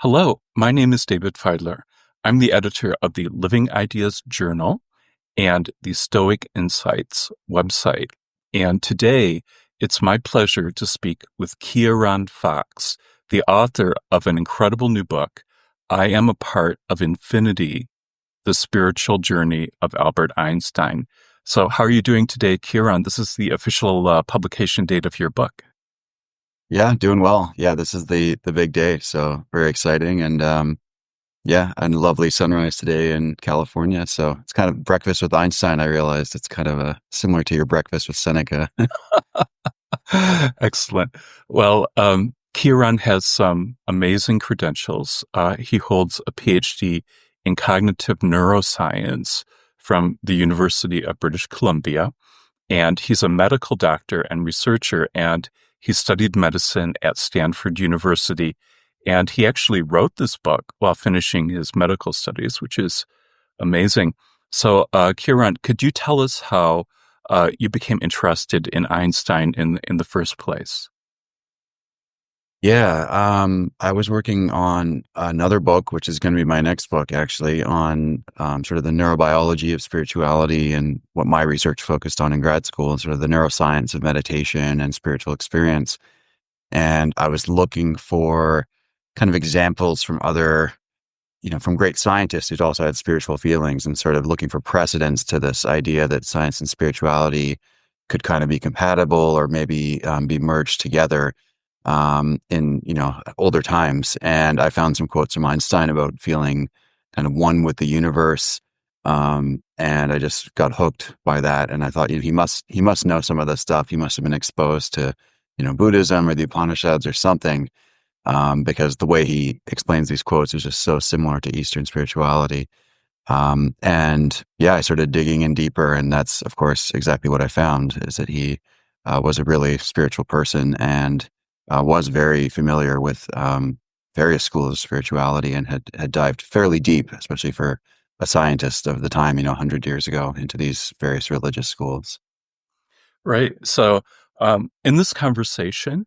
Hello, my name is David Fiedler. I'm the editor of the Living Ideas Journal and the Stoic Insights website. And today, it's my pleasure to speak with Kieran Fox, the author of an incredible new book, I Am a Part of Infinity, The Spiritual Journey of Albert Einstein. So how are you doing today, Kieran? This is the official publication date of your book. Yeah, doing well. Yeah, this is the big day, so very exciting. And yeah, and lovely sunrise today in California. So it's kind of breakfast with Einstein. I realized it's kind of similar to your breakfast with Seneca. Excellent. Well, Kieran has some amazing credentials. He holds a PhD in cognitive neuroscience from the University of British Columbia, and he's a medical doctor and researcher, and he studied medicine at Stanford University, and he actually wrote this book while finishing his medical studies, which is amazing. So, Kieran, could you tell us how you became interested in Einstein in the first place? Yeah, I was working on another book, which is going to be my next book, actually, on sort of the neurobiology of spirituality and what my research focused on in grad school, and sort of the neuroscience of meditation and spiritual experience. And I was looking for kind of examples from other, from great scientists who also had spiritual feelings, and sort of looking for precedents to this idea that science and spirituality could kind of be compatible or maybe be merged together in, older times. And I found some quotes from Einstein about feeling kind of one with the universe. And I just got hooked by that. And I thought, he must know some of this stuff. He must have been exposed to, Buddhism or the Upanishads or something, because the way he explains these quotes is just so similar to Eastern spirituality. And yeah, I started digging in deeper, and that's, of course, exactly what I found, is that he was a really spiritual person, and was very familiar with various schools of spirituality, and had dived fairly deep, especially for a scientist of the time, 100 years ago, into these various religious schools. Right. So, in this conversation,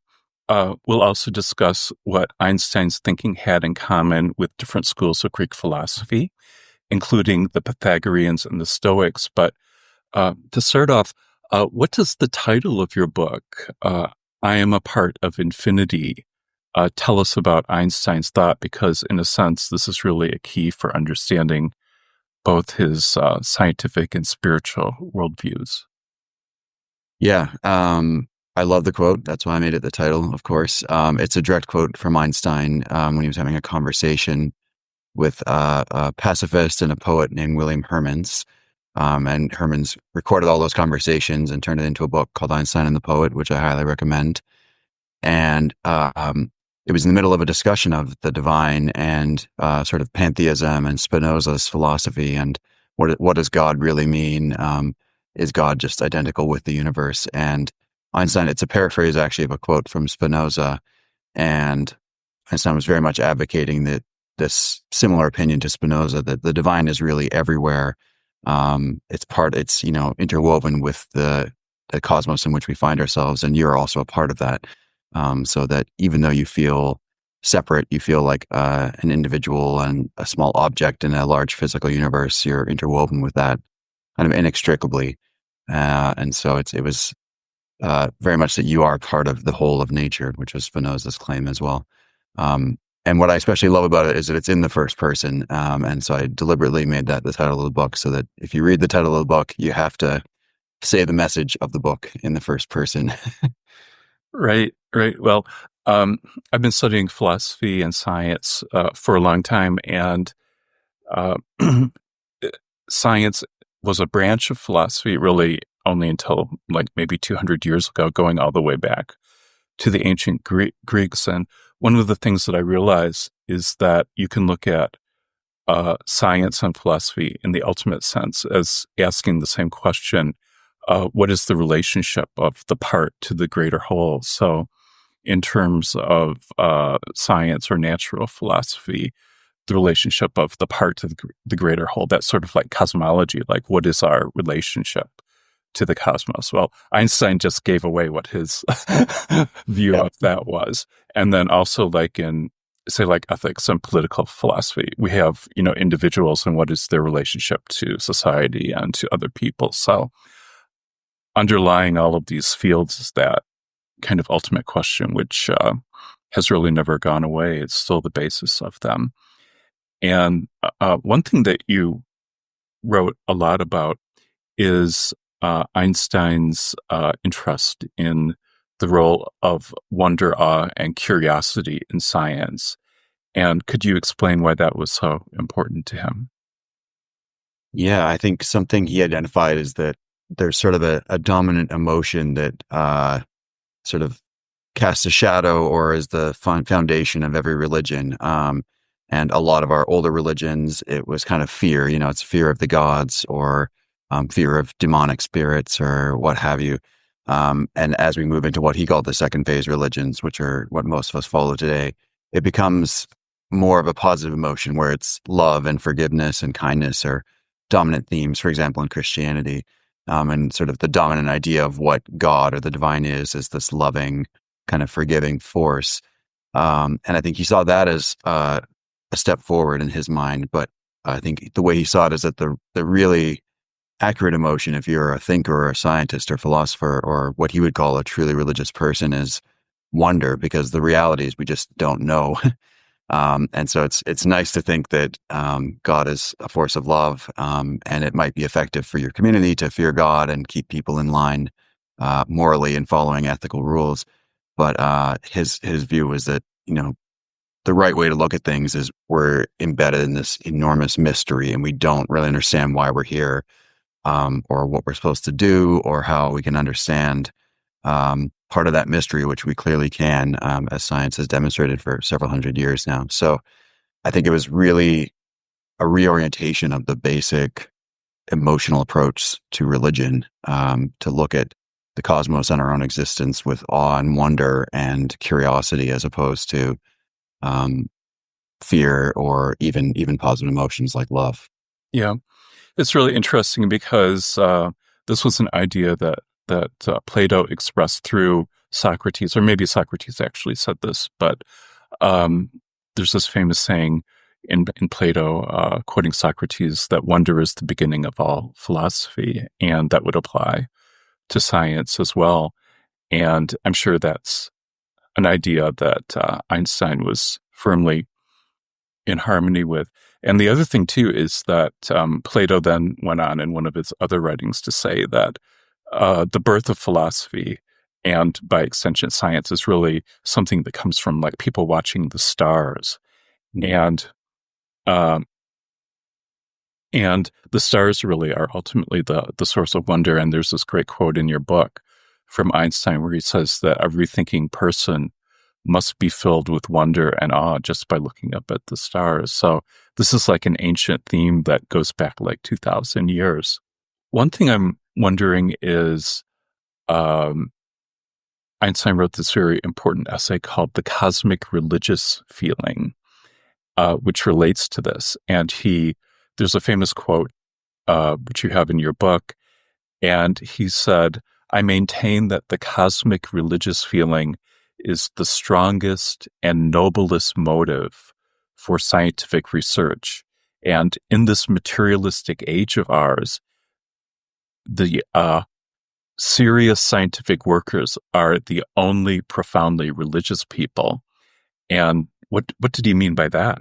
we'll also discuss what Einstein's thinking had in common with different schools of Greek philosophy, including the Pythagoreans and the Stoics. But to start off, what does the title of your book, I Am a Part of Infinity, tell us about Einstein's thought? Because in a sense, this is really a key for understanding both his scientific and spiritual worldviews. Yeah, I love the quote. That's why I made it the title, of course. It's a direct quote from Einstein when he was having a conversation with a pacifist and a poet named William Hermans. And Hermans recorded all those conversations and turned it into a book called Einstein and the Poet, which I highly recommend. And it was in the middle of a discussion of the divine and sort of pantheism and Spinoza's philosophy, and what does God really mean? Is God just identical with the universe? And Einstein, it's a paraphrase actually of a quote from Spinoza, and Einstein was very much advocating that this similar opinion to Spinoza, that the divine is really everywhere. It's interwoven with the cosmos in which we find ourselves, and you're also a part of that. So that even though you feel separate, you feel like an individual and a small object in a large physical universe, you're interwoven with that kind of inextricably. And so it was very much that you are part of the whole of nature, which was Spinoza's claim as well. And what I especially love about it is that it's in the first person. And so I deliberately made that the title of the book, so that if you read the title of the book, you have to say the message of the book in the first person. Right, right. Well, I've been studying philosophy and science for a long time, and uh, science was a branch of philosophy really only until like maybe 200 years ago, going all the way back to the ancient Greeks. And one of the things that I realized is that you can look at science and philosophy in the ultimate sense as asking the same question: what is the relationship of the part to the greater whole? So, in terms of science or natural philosophy, the relationship of the part to the greater whole, that's sort of like cosmology, like what is our relationship to the cosmos? Well, Einstein just gave away what his view Yeah. of that was. And then also like in say like ethics and political philosophy. We have, individuals and what is their relationship to society and to other people. So underlying all of these fields is that kind of ultimate question, which has really never gone away. It's still the basis of them. And one thing that you wrote a lot about is Einstein's interest in the role of wonder, awe, and curiosity in science. And could you explain why that was so important to him? Yeah, I think something he identified is that there's sort of a dominant emotion that sort of casts a shadow or is the foundation of every religion. And a lot of our older religions, it was kind of fear, it's fear of the gods or fear of demonic spirits or what have you. And as we move into what he called the second phase religions, which are what most of us follow today, it becomes more of a positive emotion where it's love and forgiveness and kindness or dominant themes, for example, in Christianity. And sort of the dominant idea of what God or the divine is this loving, kind of forgiving force. And I think he saw that as a step forward in his mind. But I think the way he saw it is that the really accurate emotion, if you're a thinker or a scientist or philosopher or what he would call a truly religious person, is wonder, because the reality is we just don't know. And so it's nice to think that God is a force of love, and it might be effective for your community to fear God and keep people in line morally and following ethical rules. But his view was that the right way to look at things is we're embedded in this enormous mystery, and we don't really understand why we're here, or what we're supposed to do, or how we can understand part of that mystery, which we clearly can, as science has demonstrated for several hundred years now. So I think it was really a reorientation of the basic emotional approach to religion, to look at the cosmos and our own existence with awe and wonder and curiosity, as opposed to fear or even positive emotions like love. Yeah, it's really interesting because this was an idea that Plato expressed through Socrates, or maybe Socrates actually said this, but there's this famous saying in Plato, quoting Socrates, that wonder is the beginning of all philosophy, and that would apply to science as well. And I'm sure that's an idea that Einstein was firmly in harmony with. And the other thing, too, is that Plato then went on in one of his other writings to say that the birth of philosophy and, by extension, science is really something that comes from like people watching the stars. And um, and the stars really are ultimately the source of wonder. And there's this great quote in your book from Einstein where he says that a rethinking person must be filled with wonder and awe just by looking up at the stars. So this is like an ancient theme that goes back like 2,000 years. One thing I'm wondering is Einstein wrote this very important essay called The Cosmic Religious Feeling, which relates to this. And there's a famous quote, which you have in your book, and he said, "I maintain that the cosmic religious feeling is the strongest and noblest motive for scientific research. And in this materialistic age of ours, the serious scientific workers are the only profoundly religious people." And what did he mean by that?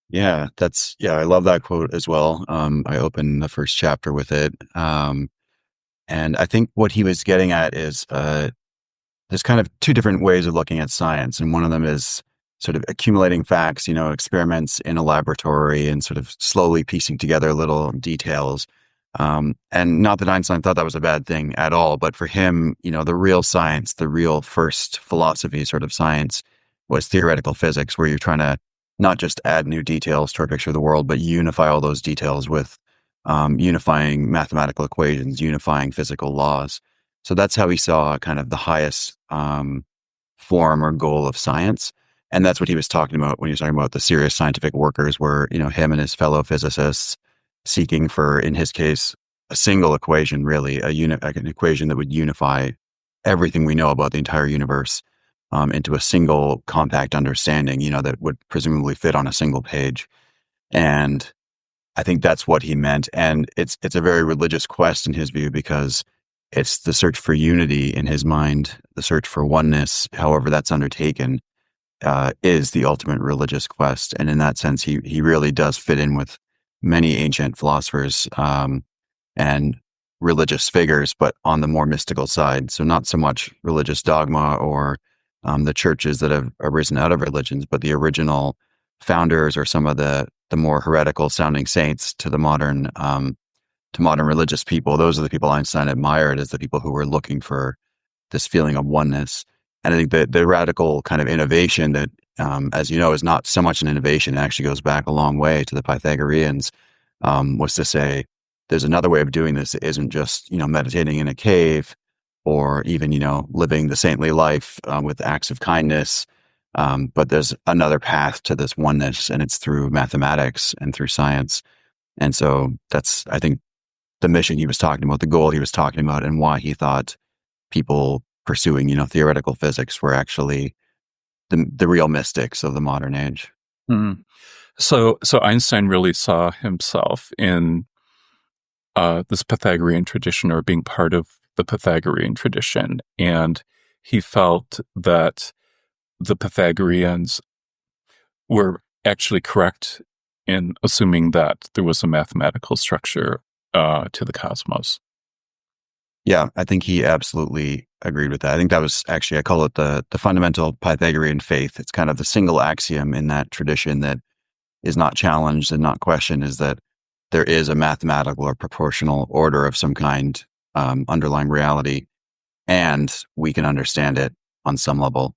Yeah, I love that quote as well. I open the first chapter with it. And I think what he was getting at is there's kind of two different ways of looking at science. And one of them is sort of accumulating facts, experiments in a laboratory and sort of slowly piecing together little details. And not that Einstein thought that was a bad thing at all, but for him, the real science, the real first philosophy sort of science was theoretical physics, where you're trying to not just add new details to our picture of the world, but unify all those details with unifying mathematical equations, unifying physical laws. So that's how he saw kind of the highest form or goal of science. And that's what he was talking about when he was talking about the serious scientific workers, where, him and his fellow physicists seeking for, in his case, a single equation, really, an equation that would unify everything we know about the entire universe into a single compact understanding, that would presumably fit on a single page. And I think that's what he meant. And it's a very religious quest in his view, because it's the search for unity in his mind, the search for oneness, however that's undertaken, is the ultimate religious quest. And in that sense, he really does fit in with many ancient philosophers and religious figures, but on the more mystical side. So not so much religious dogma or the churches that have arisen out of religions, but the original founders or some of the more heretical sounding saints to modern religious people. Those are the people Einstein admired as the people who were looking for this feeling of oneness. And I think that the radical kind of innovation that, as you know, is not so much an innovation, it actually goes back a long way to the Pythagoreans, was to say, there's another way of doing this. It isn't just, meditating in a cave or even, living the saintly life with acts of kindness. But there's another path to this oneness, and it's through mathematics and through science. And so that's, I think, the mission he was talking about, the goal he was talking about, and why he thought people pursuing, theoretical physics were actually the real mystics of the modern age. Mm. So Einstein really saw himself in this Pythagorean tradition, or being part of the Pythagorean tradition, and he felt that the Pythagoreans were actually correct in assuming that there was a mathematical structure to the cosmos. Yeah, I think he absolutely agreed with that. I think that was actually, I call it the fundamental Pythagorean faith. It's kind of the single axiom in that tradition that is not challenged and not questioned, is that there is a mathematical or proportional order of some kind underlying reality, and we can understand it on some level.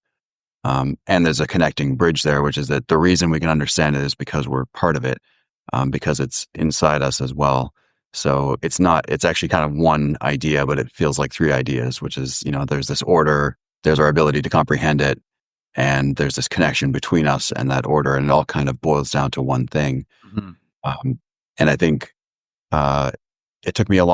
And there's a connecting bridge there, which is that the reason we can understand it is because we're part of it, because it's inside us as well. So it's actually kind of one idea, but it feels like three ideas, which is, there's this order, there's our ability to comprehend it, and there's this connection between us and that order, and it all kind of boils down to one thing. Mm-hmm. And I think it took me a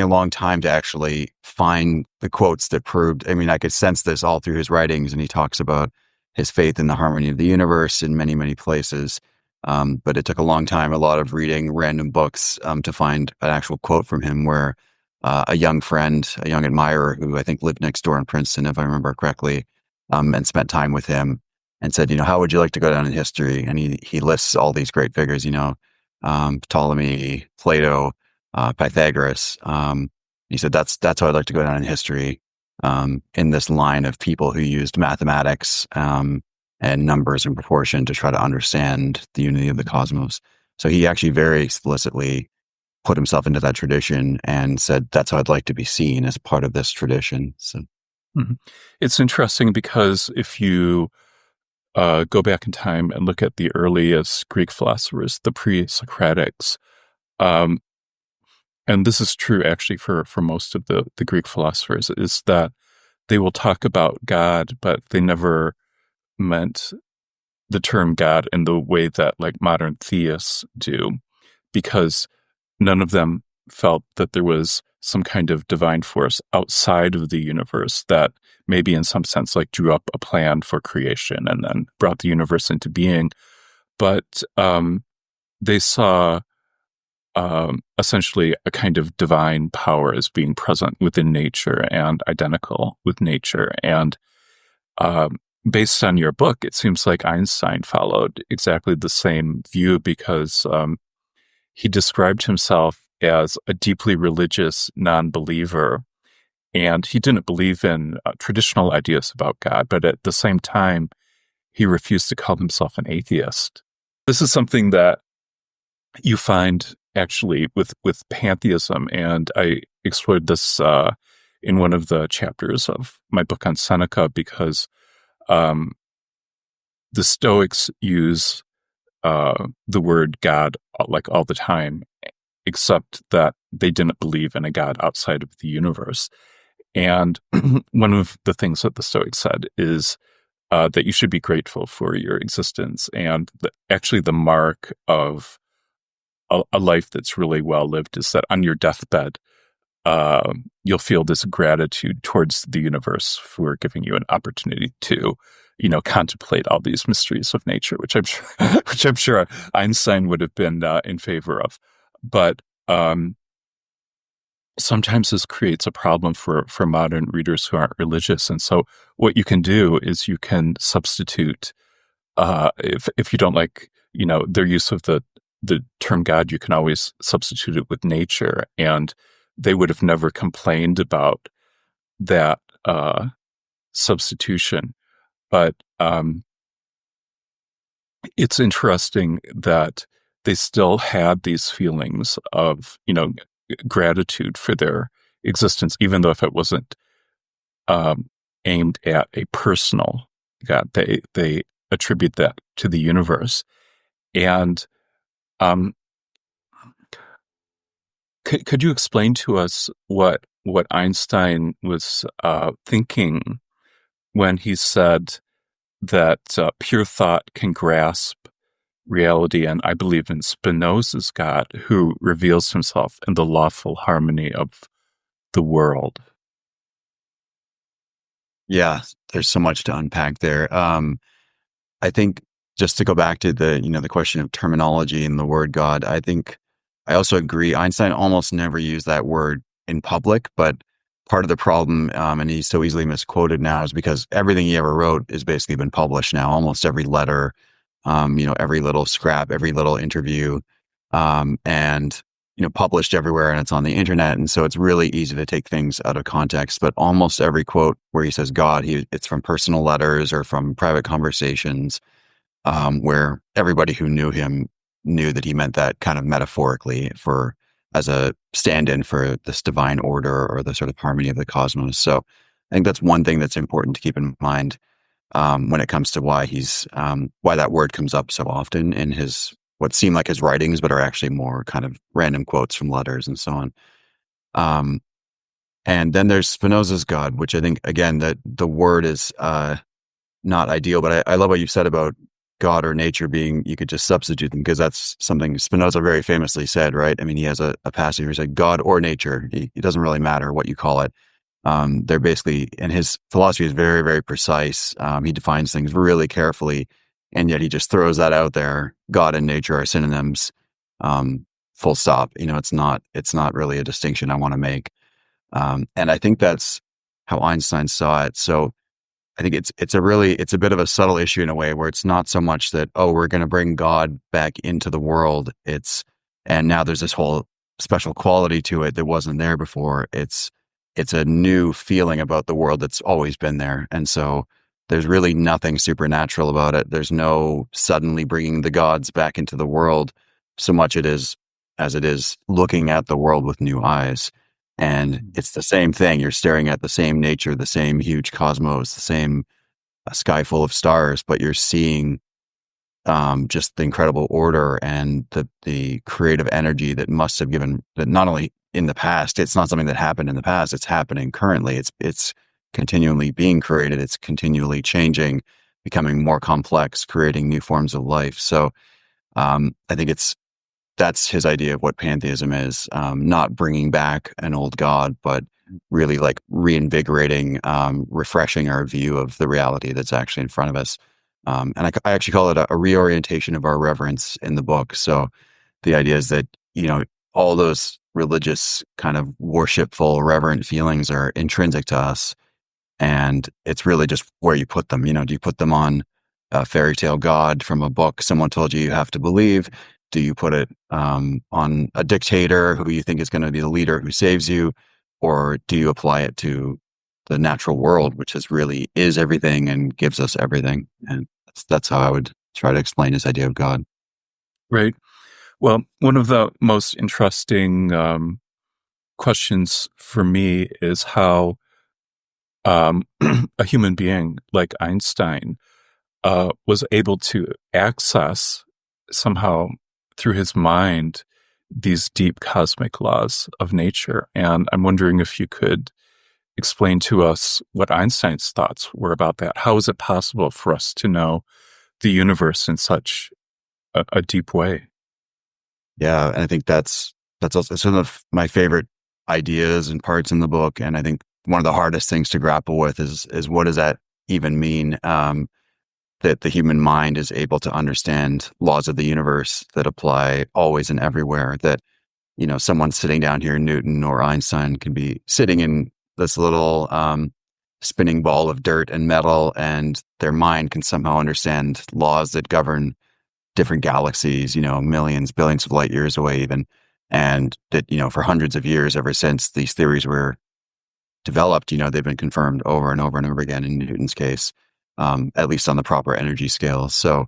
long time to actually find the quotes that proved. I mean, I could sense this all through his writings, and he talks about his faith in the harmony of the universe in many, many places. But it took a long time, a lot of reading random books to find an actual quote from him, where a young friend, a young admirer who I think lived next door in Princeton, if I remember correctly, and spent time with him, and said, how would you like to go down in history? And he lists all these great figures, Ptolemy, Plato, Pythagoras. He said, that's how I'd like to go down in history, in this line of people who used mathematics and numbers and proportion to try to understand the unity of the cosmos. So he actually very explicitly put himself into that tradition and said, that's how I'd like to be seen, as part of this tradition. So It's interesting because if you go back in time and look at the earliest Greek philosophers, the pre-Socratics, and this is true actually for most of the Greek philosophers, is that they will talk about God, but they never meant the term God in the way that like modern theists do, because none of them felt that there was some kind of divine force outside of the universe that maybe in some sense like drew up a plan for creation and then brought the universe into being. But they saw essentially a kind of divine power as being present within nature and identical with nature. And based on your book, it seems like Einstein followed exactly the same view, because he described himself as a deeply religious non-believer, and he didn't believe in traditional ideas about God, but at the same time, he refused to call himself an atheist. This is something that you find actually with pantheism, and I explored this in one of the chapters of my book on Seneca, because the Stoics use the word God like all the time, except that they didn't believe in a God outside of the universe. And one of the things that the Stoics said is that you should be grateful for your existence, and actually the mark of a life that's really well lived is that on your deathbed, you'll feel this gratitude towards the universe for giving you an opportunity to, contemplate all these mysteries of nature, which I'm sure, which I'm sure Einstein would have been in favor of. But sometimes this creates a problem for modern readers who aren't religious. And so what you can do is you can substitute, if you don't like, their use of the term God, you can always substitute it with nature, and they would have never complained about that substitution. But it's interesting that they still had these feelings of, gratitude for their existence, even though if it wasn't aimed at a personal God, they attribute that to the universe. And could you explain to us what Einstein was thinking when he said that pure thought can grasp reality, and I believe in Spinoza's God, who reveals himself in the lawful harmony of the world? Yeah, there's so much to unpack there. I think just to go back to the question of terminology and the word God, I think I also agree. Einstein almost never used that word in public, but part of the problem, and he's so easily misquoted now, is because everything he ever wrote has basically been published now. Almost every letter, every little scrap, every little interview, and published everywhere, and it's on the internet. And so it's really easy to take things out of context. But almost every quote where he says God, it's from personal letters or from private conversations, where everybody who knew him knew that he meant that kind of metaphorically as a stand-in for this divine order or the sort of harmony of the cosmos. So I think that's one thing that's important to keep in mind when it comes to why why that word comes up so often in what seem like his writings, but are actually more kind of random quotes from letters and so on. And then there's Spinoza's God, which I think, again, that the word is not ideal, but I love what you said about God or nature you could just substitute them, because that's something Spinoza very famously said, right? I mean, he has a passage where he said God or nature. It doesn't really matter what you call it. They're basically, and his philosophy is very, very precise. He defines things really carefully, and yet he just throws that out there. God and nature are synonyms, full stop. It's not really a distinction I want to make. And I think that's how Einstein saw it. So I think it's a bit of a subtle issue in a way, where it's not so much that, oh, we're going to bring God back into the world. And now there's this whole special quality to it that wasn't there before. It's a new feeling about the world that's always been there. And so there's really nothing supernatural about it. There's no suddenly bringing the gods back into the world, so much as it is looking at the world with new eyes. And it's the same thing. You're staring at the same nature, the same huge cosmos, the same sky full of stars, but you're seeing just the incredible order and the creative energy that must have given, that not only in the past, it's not something that happened in the past, it's happening currently. It's continually being created. It's continually changing, becoming more complex, creating new forms of life. So I think that's his idea of what pantheism is, not bringing back an old god, but really like reinvigorating, refreshing our view of the reality that's actually in front of us. And I actually call it a reorientation of our reverence in the book. So the idea is that, all those religious kind of worshipful, reverent feelings are intrinsic to us. And it's really just where you put them. Do you put them on a fairy tale god from a book someone told you have to believe? Do you put it on a dictator who you think is going to be the leader who saves you? Or do you apply it to the natural world, which really is everything and gives us everything? And that's how I would try to explain his idea of God. Right. Well, one of the most interesting questions for me is how a human being like Einstein was able to access somehow through his mind these deep cosmic laws of nature. And I'm wondering if you could explain to us what Einstein's thoughts were about that. How is it possible for us to know the universe in such a deep way? Yeah, and I think that's also some of my favorite ideas and parts in the book. And I think one of the hardest things to grapple with is what does that even mean? That the human mind is able to understand laws of the universe that apply always and everywhere. That, someone sitting down here, Newton or Einstein, can be sitting in this little spinning ball of dirt and metal, and their mind can somehow understand laws that govern different galaxies, millions, billions of light years away even. And that, for hundreds of years, ever since these theories were developed, they've been confirmed over and over and over again in Newton's case, at least on the proper energy scale. So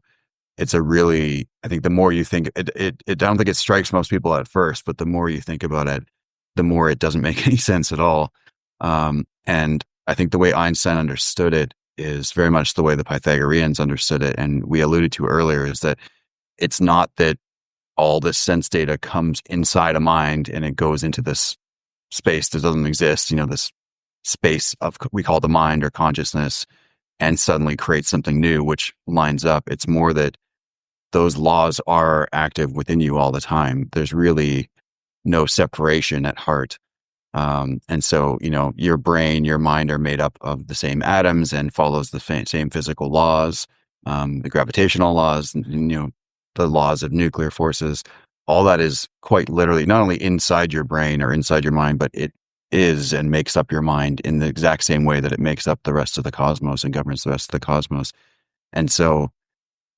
it's a really, I think the more you think, I don't think it strikes most people at first, but the more you think about it, the more it doesn't make any sense at all. And I think the way Einstein understood it is very much the way the Pythagoreans understood it. And we alluded to earlier is that it's not that all this sense data comes inside a mind and it goes into this space that doesn't exist, this space of, we call the mind or consciousness, and suddenly creates something new, which lines up. It's more that those laws are active within you all the time. There's really no separation at heart. And so, your brain, your mind are made up of the same atoms and follows the same physical laws, the gravitational laws, and, the laws of nuclear forces. All that is quite literally not only inside your brain or inside your mind, but it is and makes up your mind in the exact same way that it makes up the rest of the cosmos and governs the rest of the cosmos. And so,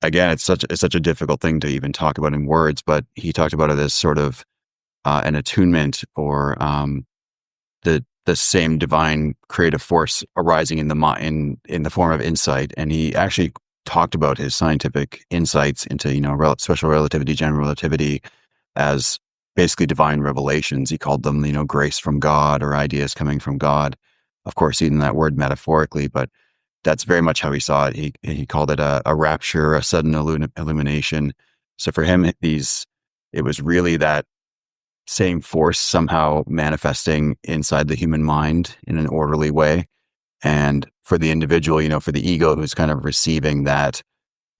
again, it's such a difficult thing to even talk about in words, but he talked about it as sort of an attunement or the same divine creative force arising in the form of insight. And he actually talked about his scientific insights into special relativity, general relativity as basically divine revelations. He called them grace from God or ideas coming from God. Of course, even that word metaphorically, but that's very much how he saw it. He called it a rapture, a sudden illumination. So for him, it was really that same force somehow manifesting inside the human mind in an orderly way. And for the individual, for the ego who's kind of receiving that,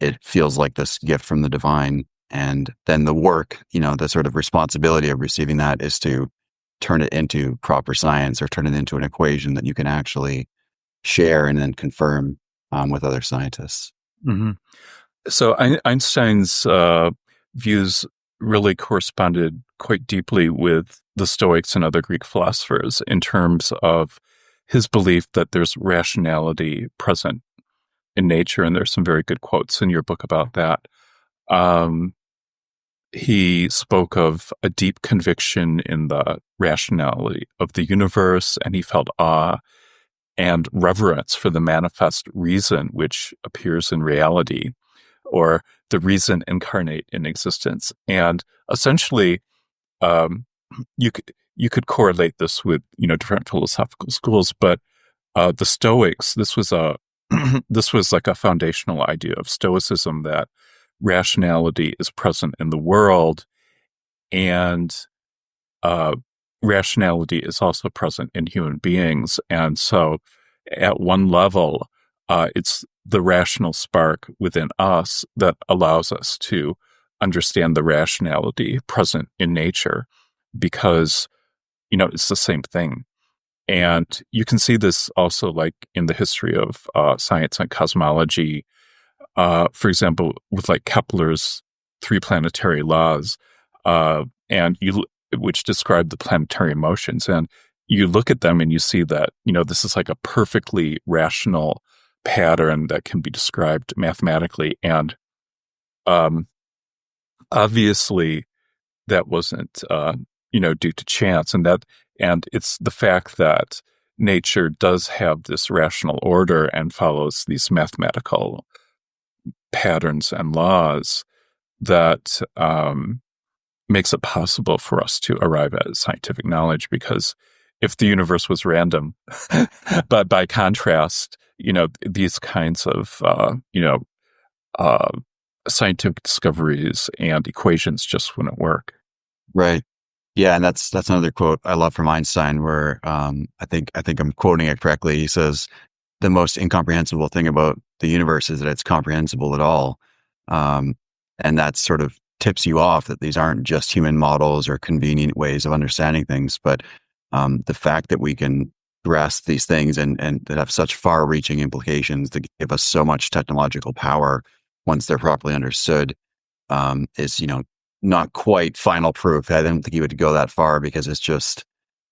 it feels like this gift from the divine. And then the work, the sort of responsibility of receiving that is to turn it into proper science or turn it into an equation that you can actually share and then confirm with other scientists. Mm-hmm. So Einstein's views really corresponded quite deeply with the Stoics and other Greek philosophers in terms of his belief that there's rationality present in nature. And there's some very good quotes in your book about that. He spoke of a deep conviction in the rationality of the universe, and he felt awe and reverence for the manifest reason which appears in reality, or the reason incarnate in existence. And essentially, you could correlate this with different philosophical schools, but the Stoics, this was this was like a foundational idea of Stoicism, that rationality is present in the world, and rationality is also present in human beings. And so at one level, it's the rational spark within us that allows us to understand the rationality present in nature, because, it's the same thing. And you can see this also like in the history of science and cosmology. For example, with like Kepler's three planetary laws, which describe the planetary motions. And you look at them and you see that, this is like a perfectly rational pattern that can be described mathematically. And obviously that wasn't, due to chance. And it's the fact that nature does have this rational order and follows these mathematical patterns and laws that makes it possible for us to arrive at scientific knowledge. Because if the universe was random, but by contrast, these kinds of scientific discoveries and equations just wouldn't work. Right. Yeah, and that's another quote I love from Einstein, where I think I'm quoting it correctly. He says, "The most incomprehensible thing about the universe is that it's comprehensible at all," and that sort of tips you off that these aren't just human models or convenient ways of understanding things, but The fact that we can grasp these things and that have such far-reaching implications that give us so much technological power once they're properly understood, is, not quite final proof. I don't think he would go that far because it's just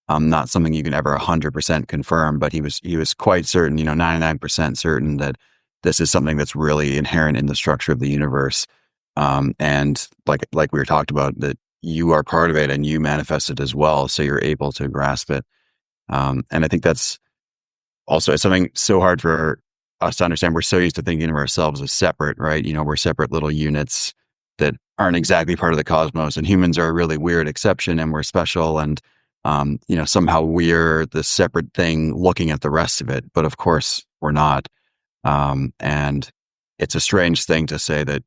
not something you can ever 100% confirm. But he was quite certain, 99% certain that this is something that's really inherent in the structure of the universe. And like we were talked about, that you are part of it and you manifest it as well, so you're able to grasp it. And I think that's also something so hard for us to understand. We're so used to thinking of ourselves as separate, right? We're separate little units that aren't exactly part of the cosmos, and humans are a really weird exception, and we're special. And, somehow we're the separate thing looking at the rest of it. But of course we're not. And it's a strange thing to say that,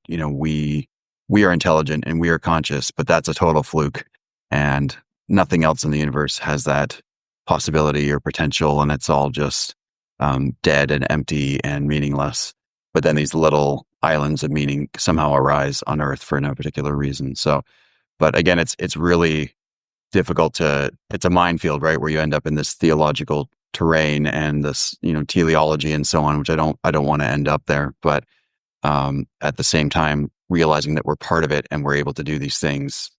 we are intelligent and we are conscious, but that's a total fluke. And nothing else in the universe has that possibility or potential, and it's all just dead and empty and meaningless. But then these little islands of meaning somehow arise on Earth for no particular reason. So, but again, it's really difficult it's a minefield, right? Where you end up in this theological terrain and this, teleology and so on, which I don't want to end up there. But at the same time, realizing that we're part of it and we're able to do these things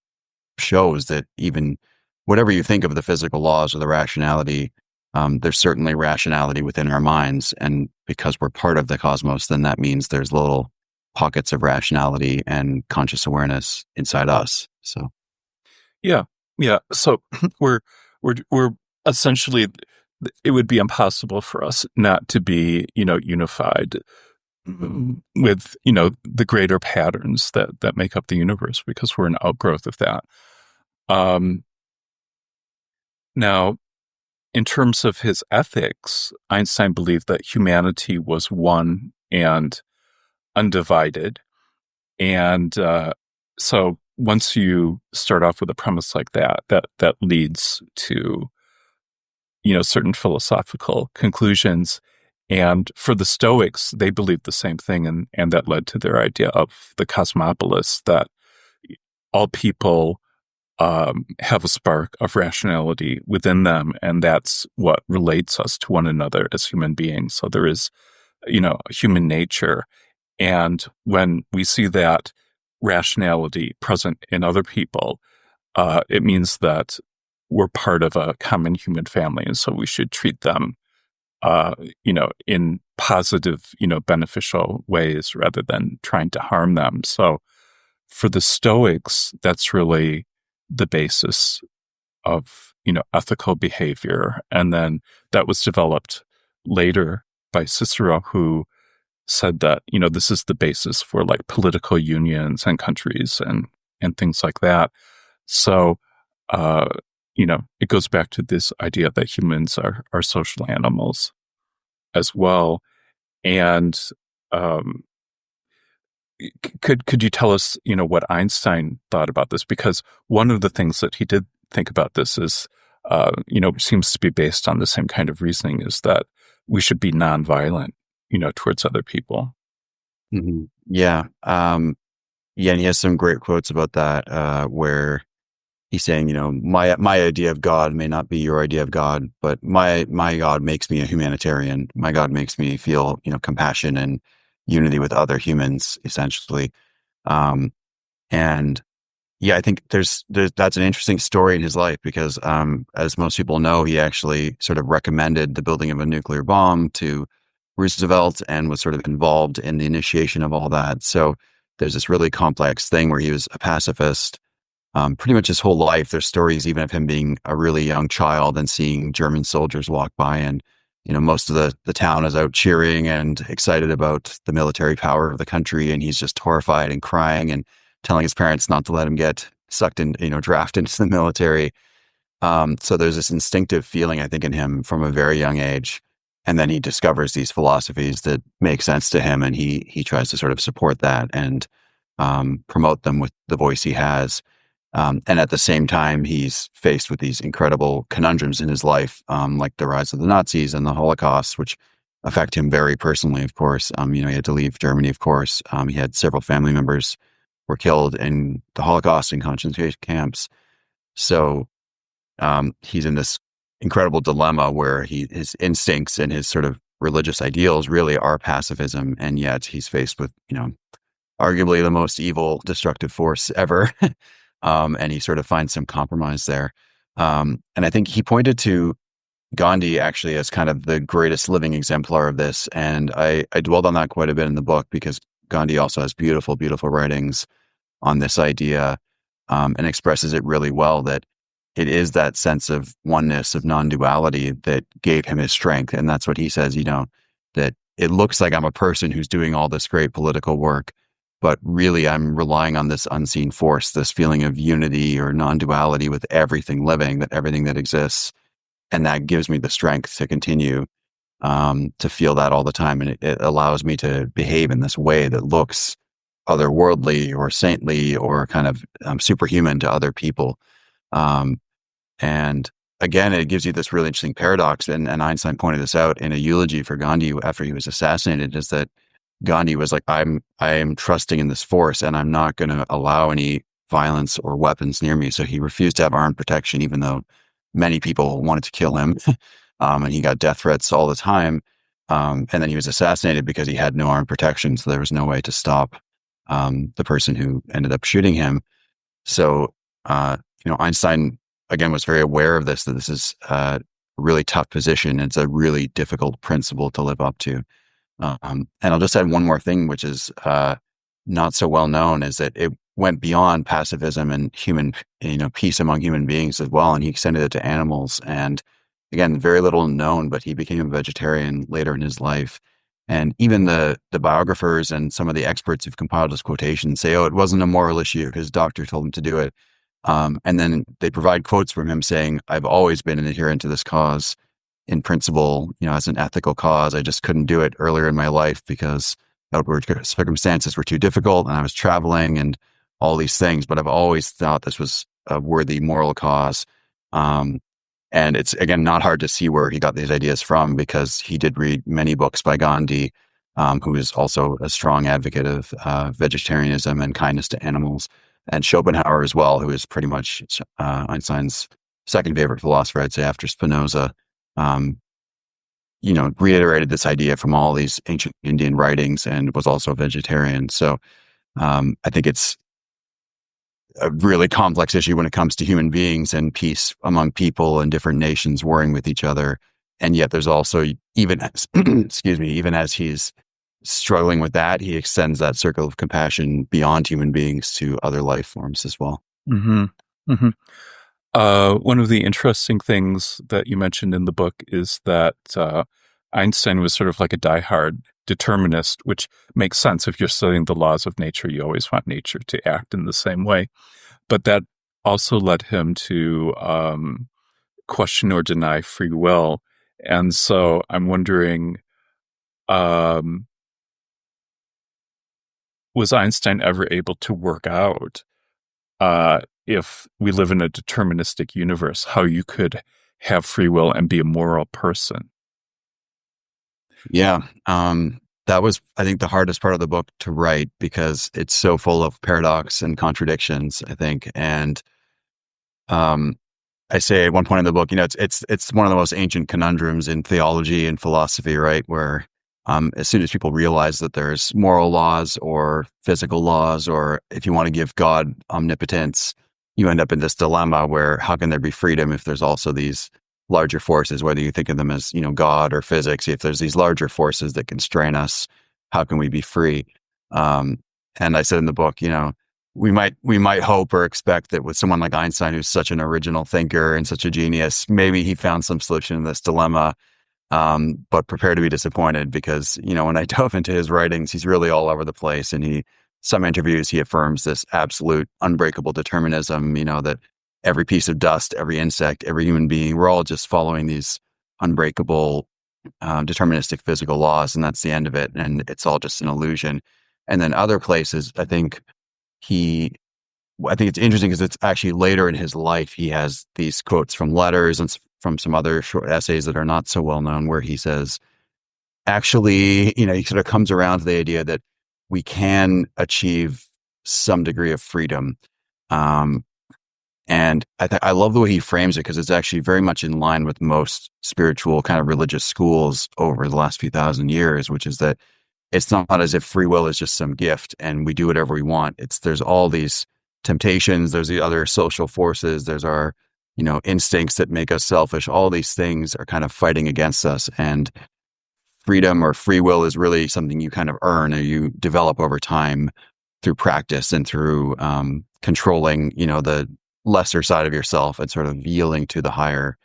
shows that even whatever you think of the physical laws or the rationality, there's certainly rationality within our minds. And because we're part of the cosmos, then that means there's little pockets of rationality and conscious awareness inside us. So, Yeah. Yeah. So we're essentially, it would be impossible for us not to be, unified with, the greater patterns that make up the universe, because we're an outgrowth of that. Now, in terms of his ethics, Einstein believed that humanity was one and undivided. And so once you start off with a premise like that leads to, certain philosophical conclusions. And for the Stoics, they believed the same thing, and that led to their idea of the cosmopolis, that all people have a spark of rationality within them, and that's what relates us to one another as human beings. So there is, human nature. And when we see that rationality present in other people, it means that we're part of a common human family. And so we should treat them, in positive, beneficial ways rather than trying to harm them. So for the Stoics, that's really the basis of, ethical behavior. And then that was developed later by Cicero, who said that, this is the basis for like political unions and countries and things like that. So, it goes back to this idea that humans are social animals as well. And could you tell us, what Einstein thought about this? Because one of the things that he did think about this is, seems to be based on the same kind of reasoning, is that we should be nonviolent, towards other people. mhm. Yeah. Yeah. And he has some great quotes about that, where he's saying, my idea of God may not be your idea of God, but my God makes me a humanitarian. My God makes me feel, compassion and unity with other humans, essentially. And yeah, I think there's that's an interesting story in his life because, as most people know, he actually sort of recommended the building of a nuclear bomb to Roosevelt and was sort of involved in the initiation of all that. So there's this really complex thing where he was a pacifist. Pretty much his whole life, there's stories even of him being a really young child and seeing German soldiers walk by, and most of the town is out cheering and excited about the military power of the country, and he's just horrified and crying and telling his parents not to let him get sucked in, drafted into the military. So there's this instinctive feeling, I think, in him from a very young age, and then he discovers these philosophies that make sense to him, and he tries to sort of support that and promote them with the voice he has. And at the same time, he's faced with these incredible conundrums in his life, like the rise of the Nazis and the Holocaust, which affect him very personally, of course. He had to leave Germany, of course. He had several family members were killed in the Holocaust in concentration camps. So he's in this incredible dilemma where his instincts and his sort of religious ideals really are pacifism, and yet he's faced with, arguably the most evil, destructive force ever. And he sort of finds some compromise there. And I think he pointed to Gandhi actually as kind of the greatest living exemplar of this. And I dwelled on that quite a bit in the book because Gandhi also has beautiful, beautiful writings on this idea, and expresses it really well, that it is that sense of oneness, of non-duality, that gave him his strength. And that's what he says, that it looks like I'm a person who's doing all this great political work, but really I'm relying on this unseen force, this feeling of unity or non-duality with everything living, that everything that exists. And that gives me the strength to continue to feel that all the time. And it allows me to behave in this way that looks otherworldly or saintly or kind of superhuman to other people. And again, it gives you this really interesting paradox. And Einstein pointed this out in a eulogy for Gandhi after he was assassinated, is that Gandhi was like, I am trusting in this force, and I'm not going to allow any violence or weapons near me. So he refused to have armed protection, even though many people wanted to kill him. And he got death threats all the time. And then he was assassinated because he had no armed protection. So there was no way to stop the person who ended up shooting him. So, Einstein, again, was very aware of this, that this is a really tough position. It's a really difficult principle to live up to. And I'll just add one more thing, which is not so well known, is that it went beyond pacifism and human, peace among human beings as well. And he extended it to animals. And again, very little known, but he became a vegetarian later in his life. And even the biographers and some of the experts who've compiled his quotations say, oh, it wasn't a moral issue. His doctor told him to do it. And then they provide quotes from him saying, I've always been an adherent to this cause in principle, as an ethical cause. I just couldn't do it earlier in my life because outward circumstances were too difficult and I was traveling and all these things. But I've always thought this was a worthy moral cause. And it's, again, not hard to see where he got these ideas from, because he did read many books by Gandhi, who is also a strong advocate of vegetarianism and kindness to animals, and Schopenhauer as well, who is pretty much Einstein's second favorite philosopher, I'd say, after Spinoza. Reiterated this idea from all these ancient Indian writings and was also a vegetarian. So I think it's a really complex issue when it comes to human beings and peace among people and different nations warring with each other. And yet there's also, even as, even as he's struggling with that, he extends that circle of compassion beyond human beings to other life forms as well. Mm-hmm. Mm-hmm. One of the interesting things that you mentioned in the book is that Einstein was sort of like a diehard determinist, which makes sense. If you're studying the laws of nature, you always want nature to act in the same way. But that also led him to question or deny free will. And so I'm wondering, was Einstein ever able to work out, if we live in a deterministic universe, how you could have free will and be a moral person? Yeah. That was, I think, the hardest part of the book to write, because it's so full of paradox and contradictions, I think. And I say at one point in the book, it's one of the most ancient conundrums in theology and philosophy, right? Where as soon as people realize that there's moral laws or physical laws, or if you want to give God omnipotence, you end up in this dilemma where how can there be freedom if there's also these larger forces, whether you think of them as, God or physics. If there's these larger forces that constrain us, how can we be free? And I said in the book, we might hope or expect that with someone like Einstein, who's such an original thinker and such a genius, maybe he found some solution in this dilemma. But prepare to be disappointed, because, when I dove into his writings, he's really all over the place. And some interviews, he affirms this absolute unbreakable determinism, that every piece of dust, every insect, every human being, we're all just following these unbreakable, deterministic physical laws. And that's the end of it. And it's all just an illusion. And then other places, I think it's interesting because it's actually later in his life, he has these quotes from letters and from some other short essays that are not so well known, where he says, actually, he sort of comes around to the idea that we can achieve some degree of freedom. And I love the way he frames it because it's actually very much in line with most spiritual kind of religious schools over the last few thousand years, which is that it's not as if free will is just some gift and we do whatever we want. There's all these temptations, there's the other social forces, there's our, instincts that make us selfish. All these things are kind of fighting against us. And freedom or free will is really something you kind of earn or you develop over time through practice and through controlling, the lesser side of yourself and sort of yielding to the higher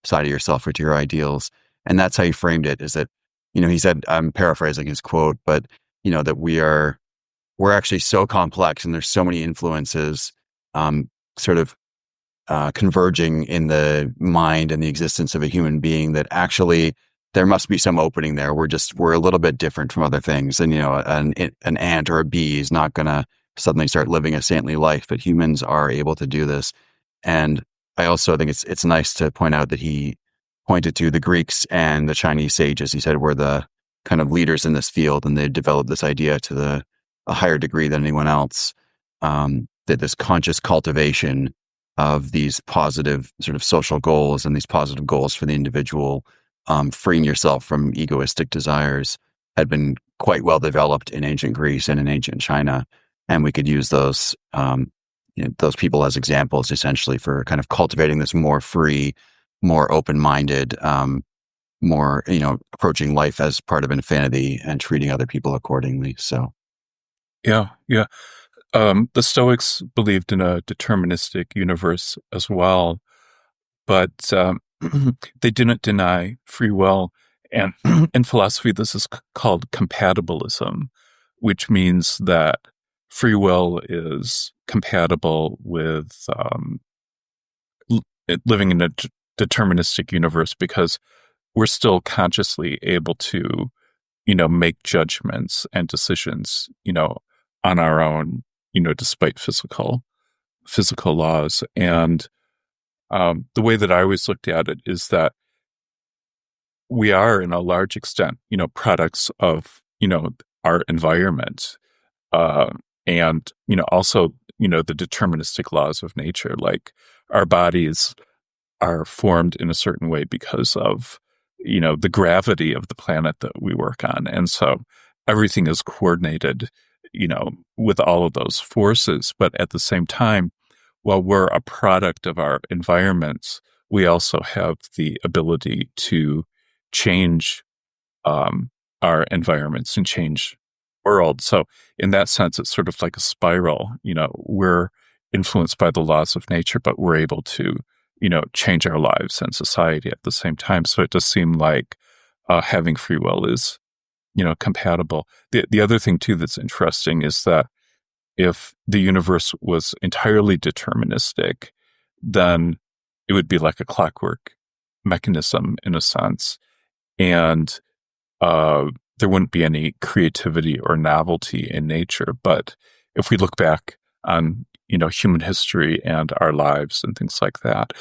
side of yourself or to your ideals. And that's how he framed it, is that, he said, I'm paraphrasing his quote, but, that we're actually so complex and there's so many influences sort of converging in the mind and the existence of a human being that actually there must be some opening there. We're a little bit different from other things. And, an ant or a bee is not going to suddenly start living a saintly life, but humans are able to do this. And I also think it's nice to point out that he pointed to the Greeks and the Chinese sages. He said were the kind of leaders in this field, and they developed this idea to a higher degree than anyone else, that this conscious cultivation of these positive sort of social goals and these positive goals for the individual, freeing yourself from egoistic desires, had been quite well developed in ancient Greece and in ancient China. And we could use those people as examples essentially for kind of cultivating this more free, more open-minded, more, approaching life as part of infinity and treating other people accordingly. So. Yeah. Yeah. The Stoics believed in a deterministic universe as well, but they didn't deny free will. And in philosophy, this is called compatibilism, which means that free will is compatible with living in a deterministic universe because we're still consciously able to, make judgments and decisions, on our own, despite physical laws. And the way that I always looked at it is that we are, in a large extent, products of, our environment, and also, the deterministic laws of nature. Like our bodies are formed in a certain way because of, the gravity of the planet that we work on, and so everything is coordinated, with all of those forces. But at the same time, while we're a product of our environments, we also have the ability to change our environments and change the world. So in that sense, it's sort of like a spiral. We're influenced by the laws of nature, but we're able to, change our lives and society at the same time. So it does seem like having free will is, compatible. The other thing too that's interesting is that if the universe was entirely deterministic, then it would be like a clockwork mechanism in a sense. And there wouldn't be any creativity or novelty in nature. But if we look back on, human history and our lives and things like that,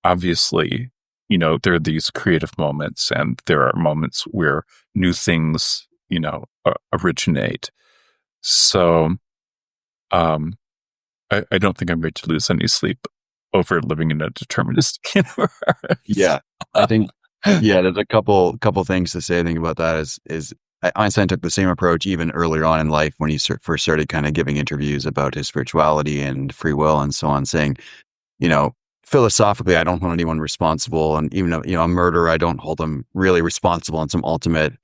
obviously, there are these creative moments and there are moments where new things, originate. So I don't think I'm going to lose any sleep over living in a deterministic universe. Yeah, I think, there's a couple things to say. I think about that is Einstein took the same approach even earlier on in life when he first started kind of giving interviews about his spirituality and free will and so on, saying, philosophically, I don't hold anyone responsible. And even though, a murderer, I don't hold him really responsible in some ultimate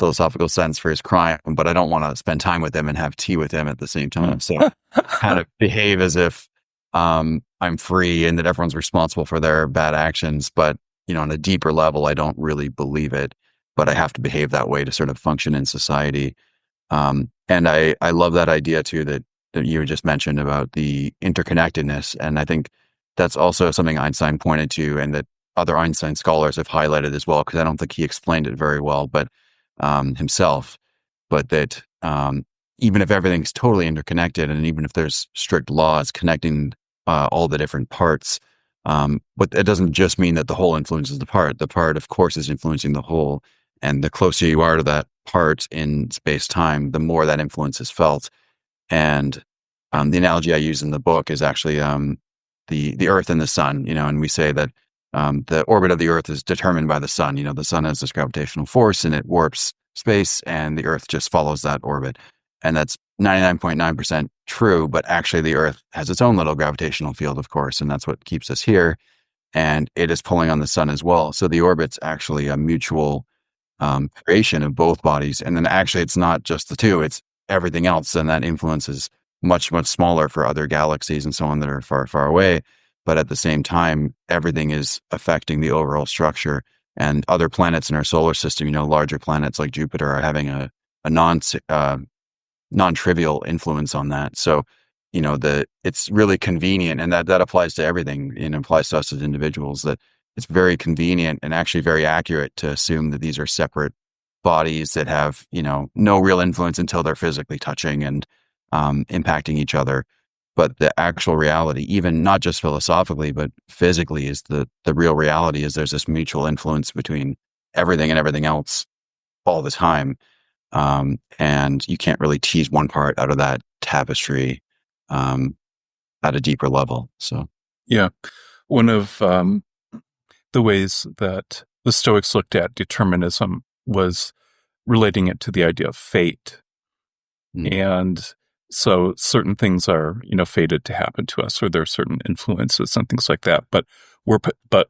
philosophical sense for his crime, but I don't want to spend time with him and have tea with him at the same time. So kind of behave as if I'm free and that everyone's responsible for their bad actions. But, on a deeper level, I don't really believe it, but I have to behave that way to sort of function in society. And I love that idea too, that you just mentioned about the interconnectedness. And I think that's also something Einstein pointed to and that other Einstein scholars have highlighted as well, because I don't think he explained it very well, but himself, but that even if everything's totally interconnected and even if there's strict laws connecting all the different parts, but it doesn't just mean that the whole influences the part. The part, of course, is influencing the whole. And the closer you are to that part in space-time, the more that influence is felt. And the analogy I use in the book is actually the Earth and the sun, and we say that the orbit of the Earth is determined by the sun. The sun has this gravitational force and it warps space, and the Earth just follows that orbit. And that's 99.9% true, but actually the Earth has its own little gravitational field, of course, and that's what keeps us here. And it is pulling on the sun as well. So the orbit's actually a mutual creation of both bodies. And then actually it's not just the two, it's everything else. And that influence is much, much smaller for other galaxies and so on that are far, far away. But at the same time, everything is affecting the overall structure, and other planets in our solar system, larger planets like Jupiter are having a non-trivial influence on that. So, it's really convenient, and that applies to everything, and applies to us as individuals, that it's very convenient and actually very accurate to assume that these are separate bodies that have, no real influence until they're physically touching and impacting each other. But the actual reality, even not just philosophically, but physically, is the real reality is there's this mutual influence between everything and everything else all the time. And you can't really tease one part out of that tapestry at a deeper level. So, yeah. One of the ways that the Stoics looked at determinism was relating it to the idea of fate. And so certain things are, fated to happen to us, or there are certain influences and things like that. But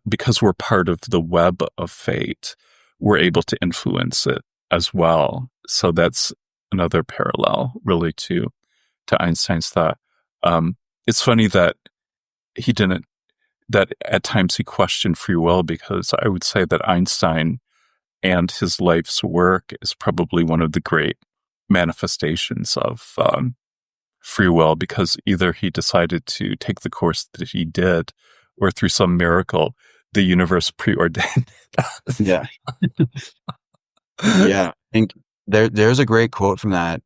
because we're part of the web of fate, we're able to influence it as well. So that's another parallel, really, to Einstein's thought. It's funny that that at times he questioned free will, because I would say that Einstein and his life's work is probably one of the great manifestations of free will, because either he decided to take the course that he did, or through some miracle, the universe preordained it. Yeah. Yeah. I think there's a great quote from that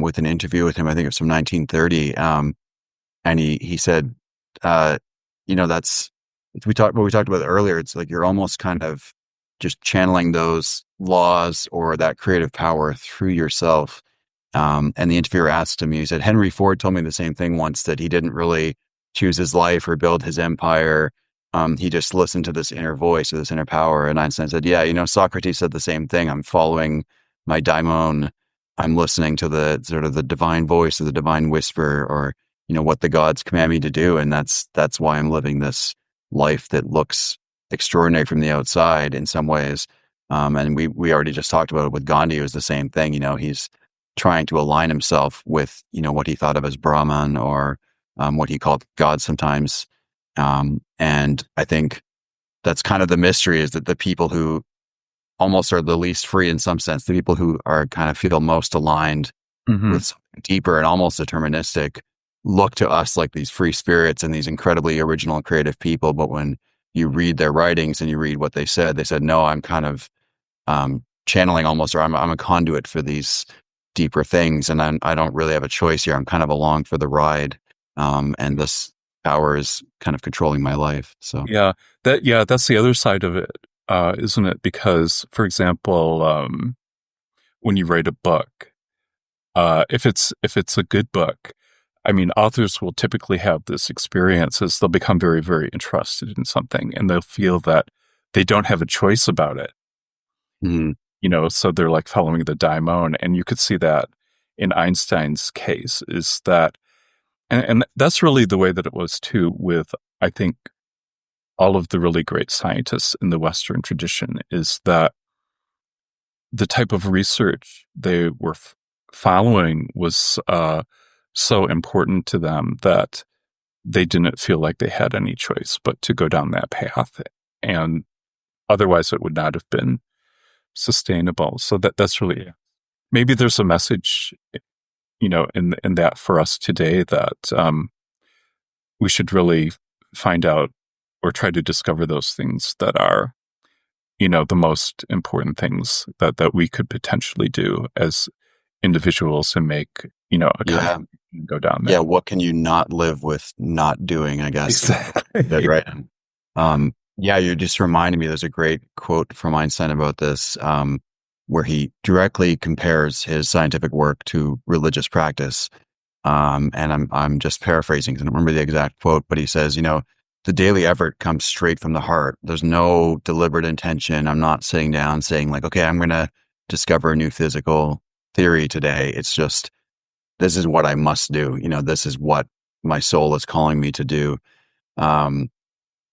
with an interview with him. I think it was from 1930. And he said, that's we talked about earlier. It's like you're almost kind of just channeling those laws or that creative power through yourself. And the interviewer asked him, he said, Henry Ford told me the same thing once, that he didn't really choose his life or build his empire. He just listened to this inner voice or this inner power. And Einstein said, yeah, Socrates said the same thing. I'm following my daimon. I'm listening to the sort of the divine voice or the divine whisper, or, what the gods command me to do. And that's why I'm living this life that looks extraordinary from the outside in some ways. And we already just talked about it with Gandhi. It was the same thing. He's trying to align himself with, what he thought of as Brahman, or what he called God sometimes. And I think that's kind of the mystery, is that the people who almost are the least free in some sense, the people who are kind of feel most aligned with something deeper and almost deterministic, look to us like these free spirits and these incredibly original and creative people. But when you read their writings and you read what they said, no, I'm kind of channeling almost, or I'm a conduit for these deeper things, and I don't really have a choice here. I'm kind of along for the ride, and this power is kind of controlling my life. So that's the other side of it, isn't it? Because, for example, when you write a book, if it's a good book, I mean, authors will typically have this experience as they'll become very, very interested in something, and they'll feel that they don't have a choice about it. So they're like following the daimon. And you could see that in Einstein's case, is that, and that's really the way that it was too with, I think, all of the really great scientists in the Western tradition, is that the type of research they were following was so important to them that they didn't feel like they had any choice but to go down that path. And otherwise it would not have been sustainable. So that's really, maybe there's a message, in that for us today, that we should really find out or try to discover those things that are, the most important things that we could potentially do as individuals, and make, a kind of go down there. Yeah. What can you not live with not doing, I guess. Exactly. Right. You just reminded me, there's a great quote from Einstein about this, where he directly compares his scientific work to religious practice. And I'm just paraphrasing because I don't remember the exact quote, but he says, the daily effort comes straight from the heart. There's no deliberate intention. I'm not sitting down saying like, okay, I'm going to discover a new physical theory today. It's just, this is what I must do. This is what my soul is calling me to do. Um,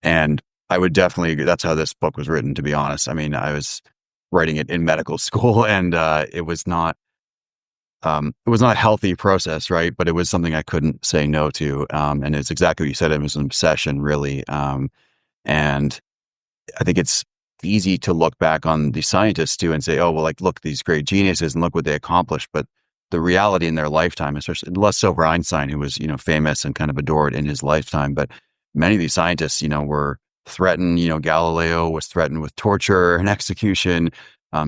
and I would definitely agree. That's how this book was written, to be honest. I mean, I was writing it in medical school and, it was not a healthy process, right? But it was something I couldn't say no to. And it's exactly what you said. It was an obsession, really. And I think it's easy to look back on the scientists too and say, oh, well, like, look, these great geniuses and look what they accomplished. But the reality in their lifetime, especially less so for Einstein, who was, famous and kind of adored in his lifetime. But many of these scientists, were threatened. Galileo was threatened with torture and execution.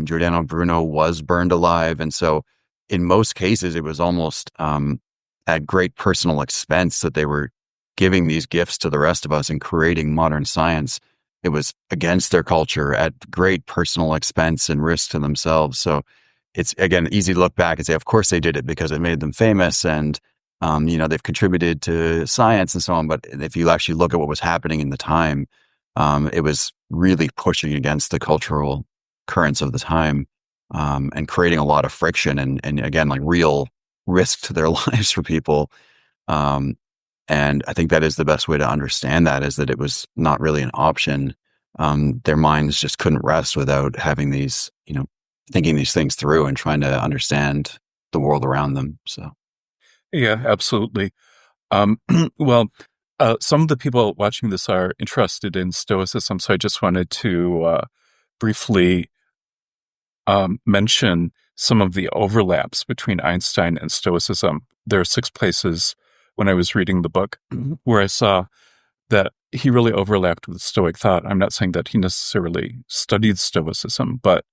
Giordano Bruno was burned alive. And so in most cases, it was almost at great personal expense that they were giving these gifts to the rest of us and creating modern science. It was against their culture at great personal expense and risk to themselves. So it's, again, easy to look back and say, of course they did it because it made them famous and, they've contributed to science and so on. But if you actually look at what was happening in the time, it was really pushing against the cultural currents of the time, and creating a lot of friction and again, like real risk to their lives for people. And I think that is the best way to understand that, is that it was not really an option. Their minds just couldn't rest without having these, thinking these things through and trying to understand the world around them. So, Yeah, absolutely. Um, well, some of the people watching this are interested in Stoicism, so I just wanted to briefly mention some of the overlaps between Einstein and Stoicism. There are 6 places when I was reading the book where I saw that he really overlapped with Stoic thought. I'm not saying that he necessarily studied Stoicism, but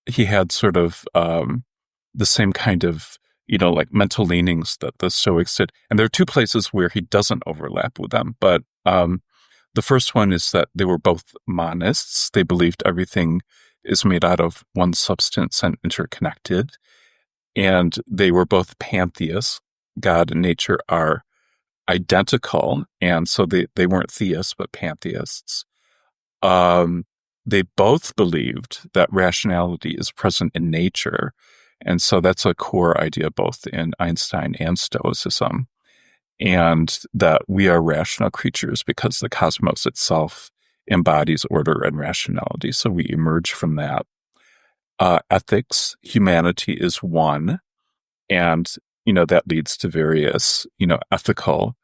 he had sort of the same kind of, like mental leanings that the Stoics did. And there are 2 places where he doesn't overlap with them. But the first one is that they were both monists. They believed everything is made out of one substance and interconnected. And they were both pantheists. God and nature are identical. And so they weren't theists, but pantheists. They both believed that rationality is present in nature. And so that's a core idea both in Einstein and Stoicism. And that we are rational creatures because the cosmos itself embodies order and rationality. So we emerge from that. Ethics, humanity is one. And, that leads to various, ethical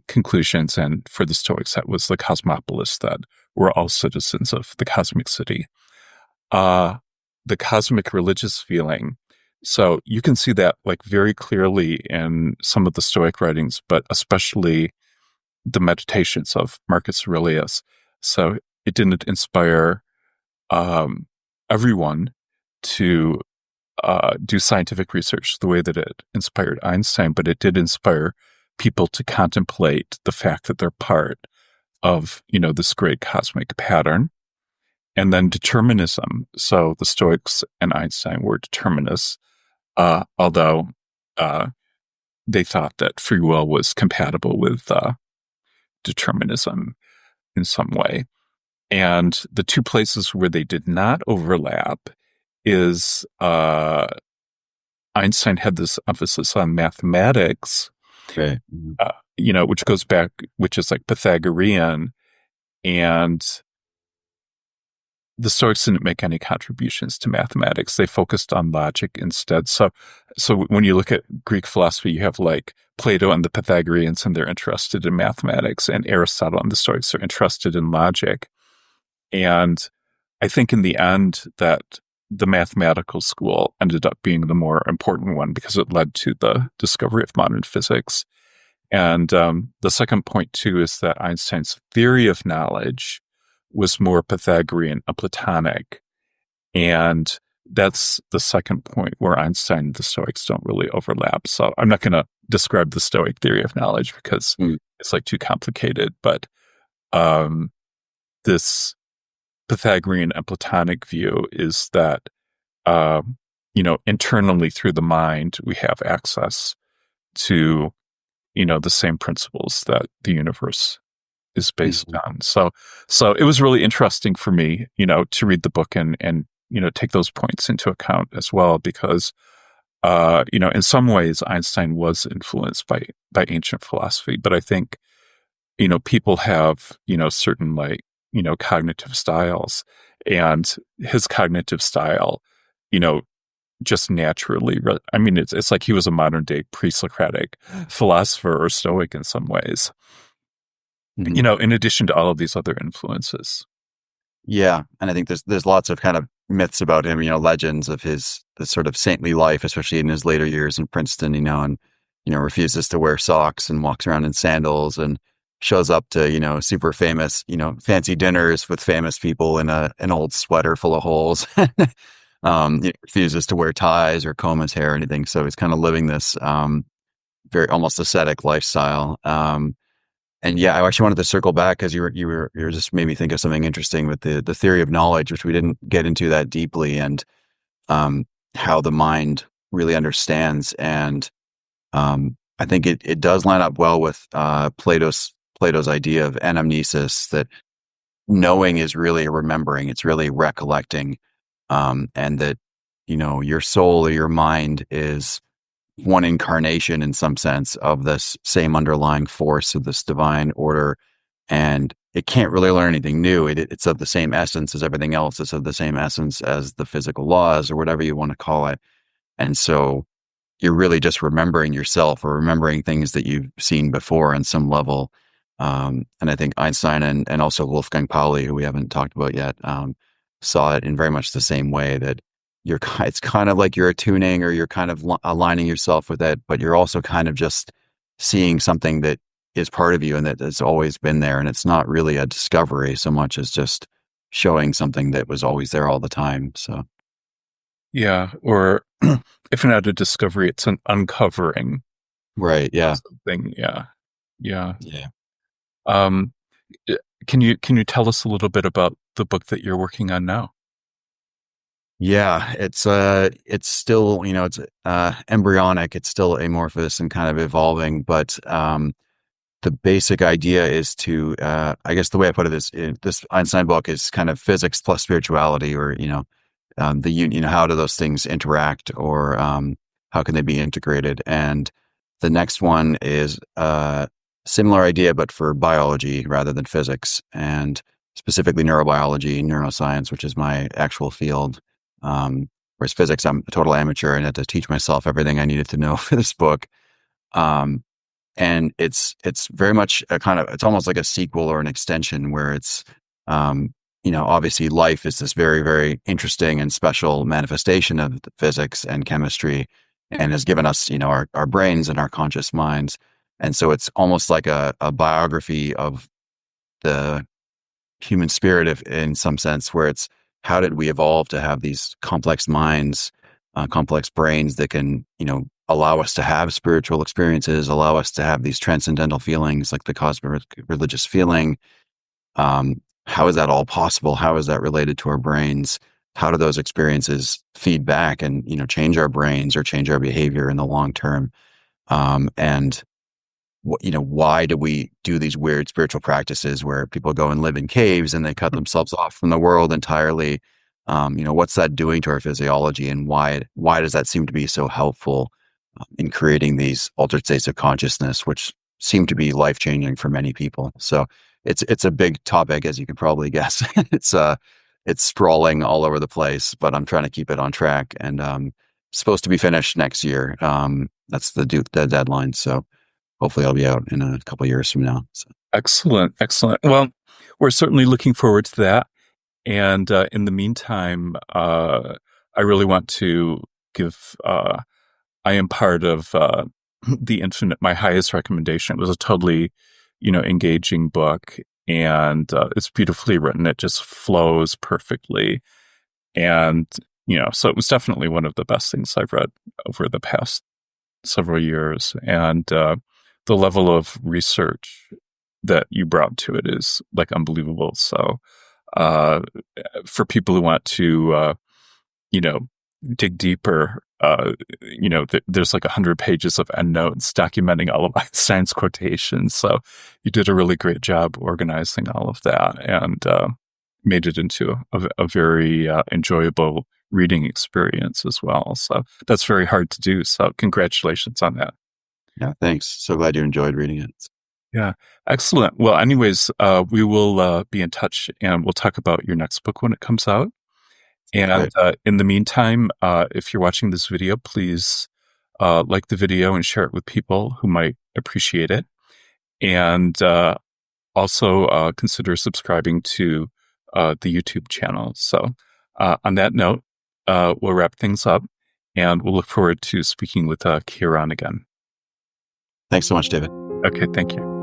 conclusions. And for the Stoics, that was the cosmopolis, that we're all citizens of the cosmic city. The cosmic religious feeling. So you can see that like very clearly in some of the Stoic writings, but especially the meditations of Marcus Aurelius. So it didn't inspire everyone to do scientific research the way that it inspired Einstein, but it did inspire people to contemplate the fact that they're part of, this great cosmic pattern. And then determinism. So the Stoics and Einstein were determinists, although they thought that free will was compatible with determinism in some way. And the 2 places where they did not overlap is Einstein had this emphasis on mathematics, okay. Which goes back, which is like Pythagorean, and the Stoics didn't make any contributions to mathematics. They focused on logic instead. So when you look at Greek philosophy, you have like Plato and the Pythagoreans, and they're interested in mathematics, and Aristotle and the Stoics are interested in logic. And I think in the end that the mathematical school ended up being the more important one because it led to the discovery of modern physics. And the second point, too, is that Einstein's theory of knowledge was more Pythagorean and Platonic. And that's the second point where Einstein and the Stoics don't really overlap. So I'm not going to describe the Stoic theory of knowledge because it's like too complicated. But this Pythagorean and Platonic view is that, internally through the mind, we have access to, the same principles that the universe is based Mhm. on. So it was really interesting for me, to read the book and take those points into account as well, because, in some ways Einstein was influenced by ancient philosophy, but I think, people have, certain cognitive styles, and his cognitive style, you know, just naturally, I mean, it's like he was a modern day pre-Socratic philosopher or Stoic in some ways, Mhm. in addition to all of these other influences. Yeah, and I think there's lots of kind of myths about him, legends of his the sort of saintly life, especially in his later years in Princeton, and refuses to wear socks and walks around in sandals and shows up to, super famous, fancy dinners with famous people in an old sweater full of holes. He refuses to wear ties or comb his hair or anything. So he's kind of living this very almost ascetic lifestyle. And yeah, I actually wanted to circle back because you were just made me think of something interesting with the theory of knowledge, which we didn't get into that deeply, and um, how the mind really understands. And I think it does line up well with Plato's idea of anamnesis, that knowing is really remembering, it's really recollecting, and that your soul or your mind is one incarnation in some sense of this same underlying force of this divine order, and it can't really learn anything new. It's of the same essence as everything else. It's of the same essence as the physical laws or whatever you want to call it. And so you're really just remembering yourself or remembering things that you've seen before on some level. And I think Einstein and also Wolfgang Pauli, who we haven't talked about yet, saw it in very much the same way, that it's kind of like you're attuning or you're kind of aligning yourself with it, but you're also kind of just seeing something that is part of you and that has always been there. And it's not really a discovery so much as just showing something that was always there all the time. So, Yeah. Or if not a discovery, it's an uncovering right. of Yeah. something. Yeah. Yeah. Yeah. Um, can you tell us a little bit about the book that you're working on now? Yeah, it's still, it's embryonic, it's still amorphous and kind of evolving, but the basic idea is to I guess the way I put it is, this Einstein book is kind of physics plus spirituality, or how do those things interact, or how can they be integrated? And the next one is a similar idea, but for biology rather than physics, and specifically neurobiology, neuroscience, which is my actual field. Whereas physics, I'm a total amateur and had to teach myself everything I needed to know for this book. Um, and it's very much a kind of, it's almost like a sequel or an extension, where it's obviously life is this very, very interesting and special manifestation of physics and chemistry, and has given us our brains and our conscious minds. And so it's almost like a biography of the human spirit, if in some sense, where it's how did we evolve to have these complex minds, complex brains that can, allow us to have spiritual experiences, allow us to have these transcendental feelings like the cosmic religious feeling. How is that all possible? How is that related to our brains? How do those experiences feed back and, change our brains or change our behavior in the long term? And why do we do these weird spiritual practices where people go and live in caves and they cut themselves off from the world entirely? What's that doing to our physiology, and why does that seem to be so helpful in creating these altered states of consciousness, which seem to be life changing for many people? So it's a big topic, as you can probably guess. It's sprawling all over the place, but I'm trying to keep it on track, and supposed to be finished next year. That's the deadline. So hopefully I'll be out in a couple of years from now. So. Excellent. Excellent. Well, we're certainly looking forward to that. And in the meantime, I really want to give, I am part of The Infinite, my highest recommendation. It was a totally, engaging book, and it's beautifully written. It just flows perfectly. And, so it was definitely one of the best things I've read over the past several years. And the level of research that you brought to it is like unbelievable. So, uh, for people who want to, you know, dig deeper, there's like 100 pages of endnotes documenting all of Einstein's quotations. So you did a really great job organizing all of that and made it into a very enjoyable reading experience as well. So that's very hard to do. So congratulations on that. Yeah, thanks. So glad you enjoyed reading it. Yeah, excellent. Well, anyways, we will be in touch and we'll talk about your next book when it comes out. And in the meantime, if you're watching this video, please like the video and share it with people who might appreciate it. And also consider subscribing to the YouTube channel. So on that note, we'll wrap things up and we'll look forward to speaking with Kieran again. Thanks so much, David. Okay, thank you.